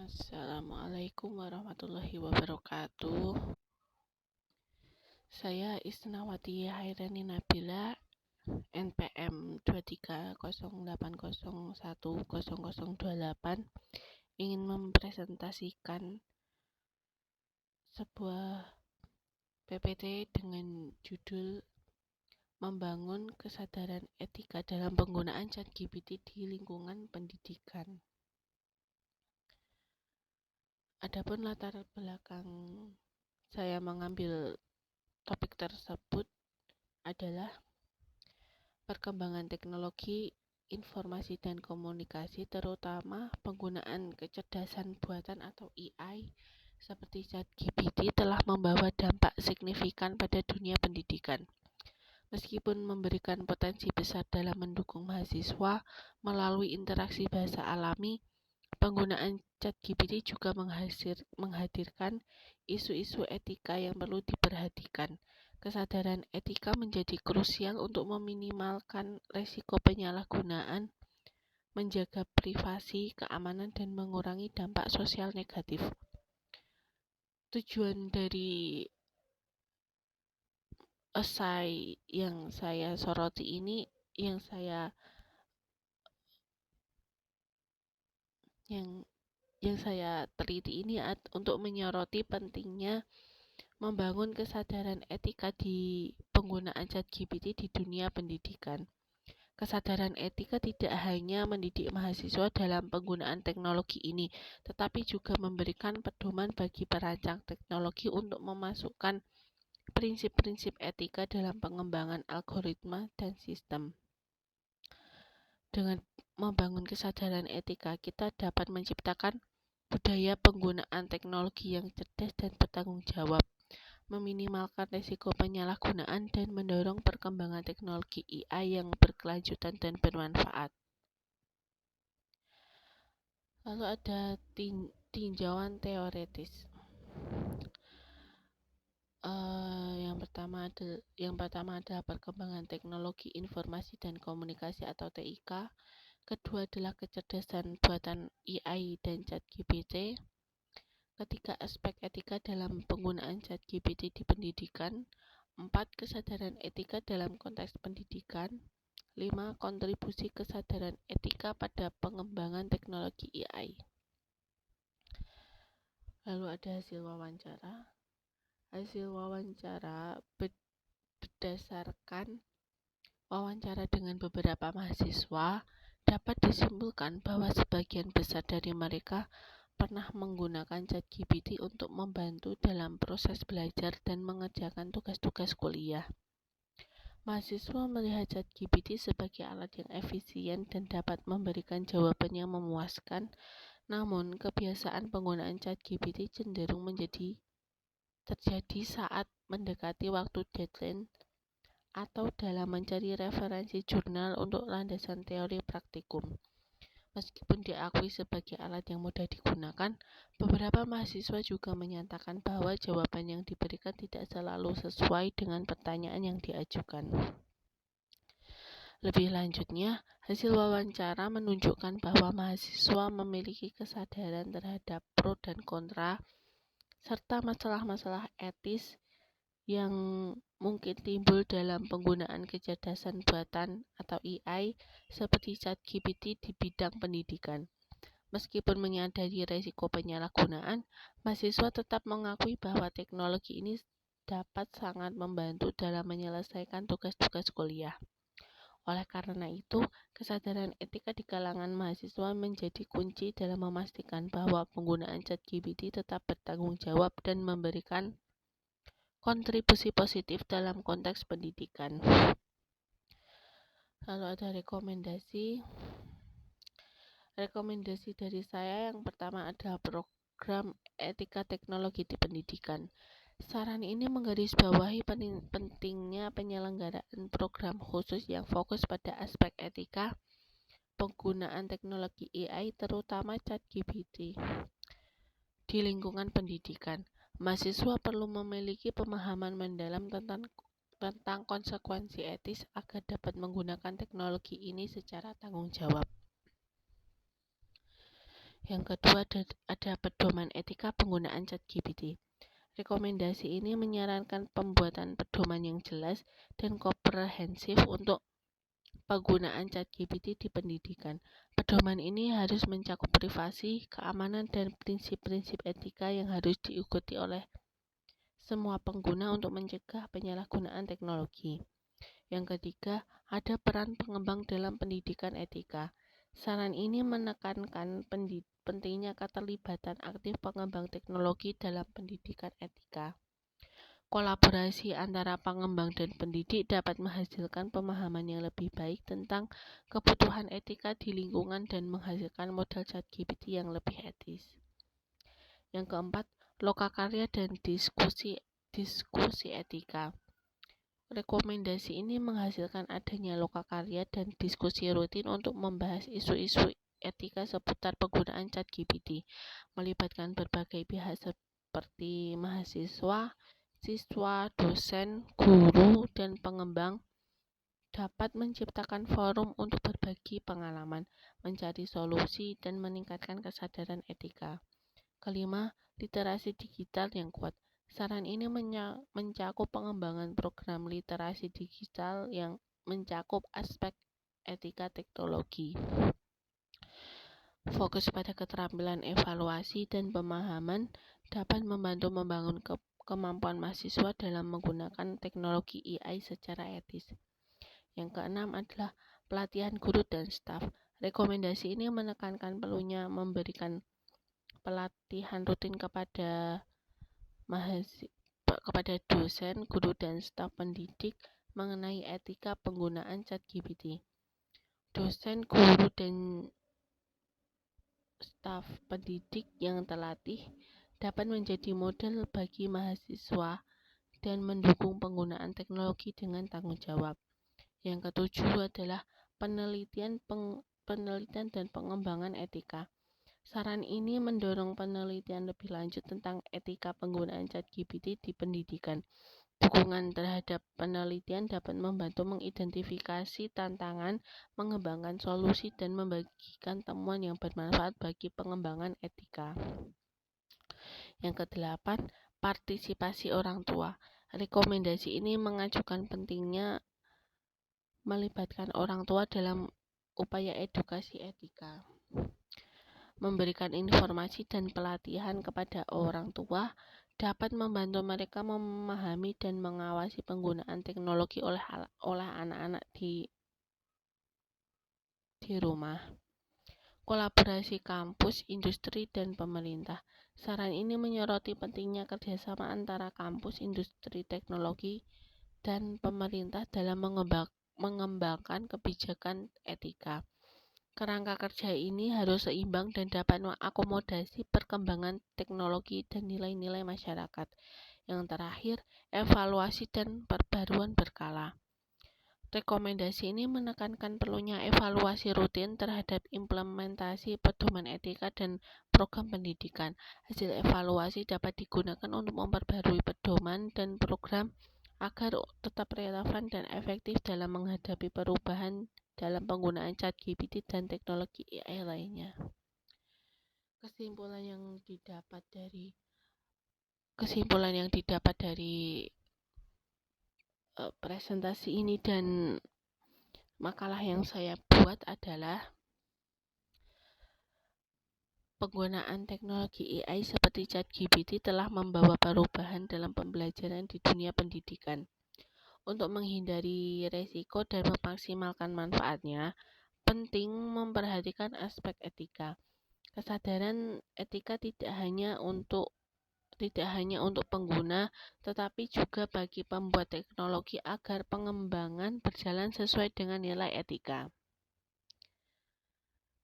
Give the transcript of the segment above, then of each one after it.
Assalamualaikum warahmatullahi wabarakatuh. Saya Isnawati Hairani Nabila, NPM 2308010028, ingin mempresentasikan sebuah PPT dengan judul Membangun Kesadaran Etika dalam Penggunaan ChatGPT di Lingkungan Pendidikan. Adapun latar belakang saya mengambil topik tersebut adalah perkembangan teknologi informasi dan komunikasi, terutama penggunaan kecerdasan buatan atau AI seperti ChatGPT telah membawa dampak signifikan pada dunia pendidikan. Meskipun memberikan potensi besar dalam mendukung mahasiswa melalui interaksi bahasa alami, penggunaan ChatGPT juga menghadirkan isu-isu etika yang perlu diperhatikan. Kesadaran etika menjadi krusial untuk meminimalkan risiko penyalahgunaan, menjaga privasi, keamanan, dan mengurangi dampak sosial negatif. Tujuan dari esai yang saya soroti ini, yang saya teliti ini untuk menyoroti pentingnya membangun kesadaran etika di penggunaan ChatGPT di dunia pendidikan. Kesadaran etika tidak hanya mendidik mahasiswa dalam penggunaan teknologi ini, tetapi juga memberikan pedoman bagi perancang teknologi untuk memasukkan prinsip-prinsip etika dalam pengembangan algoritma dan sistem. Dengan membangun kesadaran etika, kita dapat menciptakan budaya penggunaan teknologi yang cerdas dan bertanggung jawab, meminimalkan risiko penyalahgunaan, dan mendorong perkembangan teknologi AI yang berkelanjutan dan bermanfaat. Lalu ada tinjauan teoretis. Yang pertama adalah perkembangan teknologi informasi dan komunikasi atau TIK. Kedua adalah kecerdasan buatan AI dan ChatGPT. Ketiga, aspek etika dalam penggunaan ChatGPT di pendidikan. 4. Kesadaran etika dalam konteks pendidikan. 5. Kontribusi kesadaran etika pada pengembangan teknologi AI. Lalu ada hasil wawancara. Hasil wawancara berdasarkan wawancara dengan beberapa mahasiswa dapat disimpulkan bahwa sebagian besar dari mereka pernah menggunakan ChatGPT untuk membantu dalam proses belajar dan mengerjakan tugas-tugas kuliah. Mahasiswa melihat ChatGPT sebagai alat yang efisien dan dapat memberikan jawaban yang memuaskan, namun kebiasaan penggunaan ChatGPT cenderung terjadi saat mendekati waktu deadline atau dalam mencari referensi jurnal untuk landasan teori praktikum. Meskipun diakui sebagai alat yang mudah digunakan, beberapa mahasiswa juga menyatakan bahwa jawaban yang diberikan tidak selalu sesuai dengan pertanyaan yang diajukan. Lebih lanjutnya, hasil wawancara menunjukkan bahwa mahasiswa memiliki kesadaran terhadap pro dan kontra, serta masalah-masalah etis yang mungkin timbul dalam penggunaan kecerdasan buatan atau AI seperti ChatGPT di bidang pendidikan. Meskipun menyadari risiko penyalahgunaan, mahasiswa tetap mengakui bahwa teknologi ini dapat sangat membantu dalam menyelesaikan tugas-tugas kuliah. Oleh karena itu, kesadaran etika di kalangan mahasiswa menjadi kunci dalam memastikan bahwa penggunaan ChatGPT tetap bertanggung jawab dan memberikan kontribusi positif dalam konteks pendidikan. Lalu ada rekomendasi dari saya. Yang pertama adalah program etika teknologi di pendidikan. Saran ini menggarisbawahi pentingnya penyelenggaraan program khusus yang fokus pada aspek etika penggunaan teknologi AI, terutama ChatGPT, di lingkungan pendidikan. Mahasiswa perlu memiliki pemahaman mendalam tentang konsekuensi etis agar dapat menggunakan teknologi ini secara tanggung jawab. Yang kedua ada pedoman etika penggunaan ChatGPT. Rekomendasi ini menyarankan pembuatan pedoman yang jelas dan komprehensif untuk penggunaan ChatGPT di pendidikan. Pedoman ini harus mencakup privasi, keamanan, dan prinsip-prinsip etika yang harus diikuti oleh semua pengguna untuk mencegah penyalahgunaan teknologi. Yang ketiga, ada peran pengembang dalam pendidikan etika. Saran ini menekankan pentingnya keterlibatan aktif pengembang teknologi dalam pendidikan etika. Kolaborasi antara pengembang dan pendidik dapat menghasilkan pemahaman yang lebih baik tentang kebutuhan etika di lingkungan dan menghasilkan model ChatGPT yang lebih etis. Yang keempat, lokakarya dan diskusi etika. Rekomendasi ini menghasilkan adanya lokakarya dan diskusi rutin untuk membahas isu-isu etika seputar penggunaan ChatGPT, melibatkan berbagai pihak seperti mahasiswa, siswa, dosen, guru, dan pengembang. Dapat menciptakan forum untuk berbagi pengalaman, mencari solusi, dan meningkatkan kesadaran etika. Kelima, literasi digital yang kuat. Saran ini mencakup pengembangan program literasi digital yang mencakup aspek etika teknologi. Fokus pada keterampilan evaluasi dan pemahaman dapat membantu membangun kemampuan mahasiswa dalam menggunakan teknologi AI secara etis. Yang keenam adalah pelatihan guru dan staf. Rekomendasi ini menekankan perlunya memberikan pelatihan rutin kepada dosen, guru, dan staf pendidik mengenai etika penggunaan ChatGPT. Dosen, guru, dan staf pendidik yang terlatih dapat menjadi model bagi mahasiswa dan mendukung penggunaan teknologi dengan tanggung jawab. Yang ketujuh adalah penelitian dan pengembangan etika. Saran ini mendorong penelitian lebih lanjut tentang etika penggunaan ChatGPT di pendidikan. Dukungan terhadap penelitian dapat membantu mengidentifikasi tantangan, mengembangkan solusi, dan membagikan temuan yang bermanfaat bagi pengembangan etika. Yang kedelapan, partisipasi orang tua. Rekomendasi ini mengajukan pentingnya melibatkan orang tua dalam upaya edukasi etika. Memberikan informasi dan pelatihan kepada orang tua dapat membantu mereka memahami dan mengawasi penggunaan teknologi oleh anak-anak di rumah. Kolaborasi kampus, industri, dan pemerintah. Saran ini menyoroti pentingnya kerjasama antara kampus, industri teknologi, dan pemerintah dalam mengembangkan kebijakan etika. Kerangka kerja ini harus seimbang dan dapat mengakomodasi perkembangan teknologi dan nilai-nilai masyarakat. Yang terakhir, evaluasi dan perbaruan berkala. Rekomendasi ini menekankan perlunya evaluasi rutin terhadap implementasi pedoman etika dan program pendidikan. Hasil evaluasi dapat digunakan untuk memperbarui pedoman dan program agar tetap relevan dan efektif dalam menghadapi perubahan dalam penggunaan ChatGPT dan teknologi AI lainnya. Kesimpulan yang didapat dari presentasi ini dan makalah yang saya buat adalah penggunaan teknologi AI seperti ChatGPT telah membawa perubahan dalam pembelajaran di dunia pendidikan. Untuk menghindari resiko dan memaksimalkan manfaatnya, penting memperhatikan aspek etika. Kesadaran etika tidak hanya untuk pengguna, tetapi juga bagi pembuat teknologi agar pengembangan berjalan sesuai dengan nilai etika.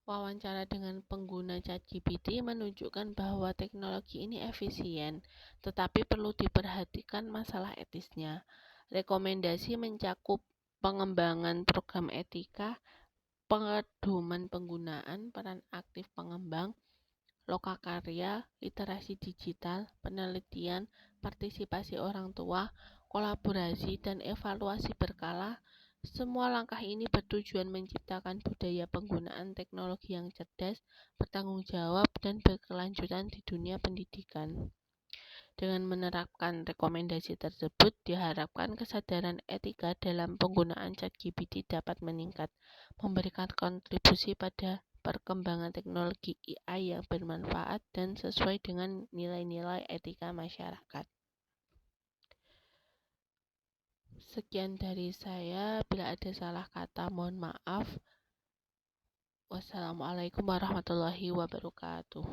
Wawancara dengan pengguna ChatGPT menunjukkan bahwa teknologi ini efisien, tetapi perlu diperhatikan masalah etisnya. Rekomendasi mencakup pengembangan program etika, pedoman penggunaan, peran aktif pengembang, lokakarya, literasi digital, penelitian, partisipasi orang tua, kolaborasi, dan evaluasi berkala, Semua langkah ini bertujuan menciptakan budaya penggunaan teknologi yang cerdas, bertanggung jawab, dan berkelanjutan di dunia pendidikan. Dengan menerapkan rekomendasi tersebut, diharapkan kesadaran etika dalam penggunaan ChatGPT dapat meningkat, memberikan kontribusi pada perkembangan teknologi AI yang bermanfaat dan sesuai dengan nilai-nilai etika masyarakat. Sekian dari saya. Bila ada salah kata, mohon maaf. Wassalamualaikum warahmatullahi wabarakatuh.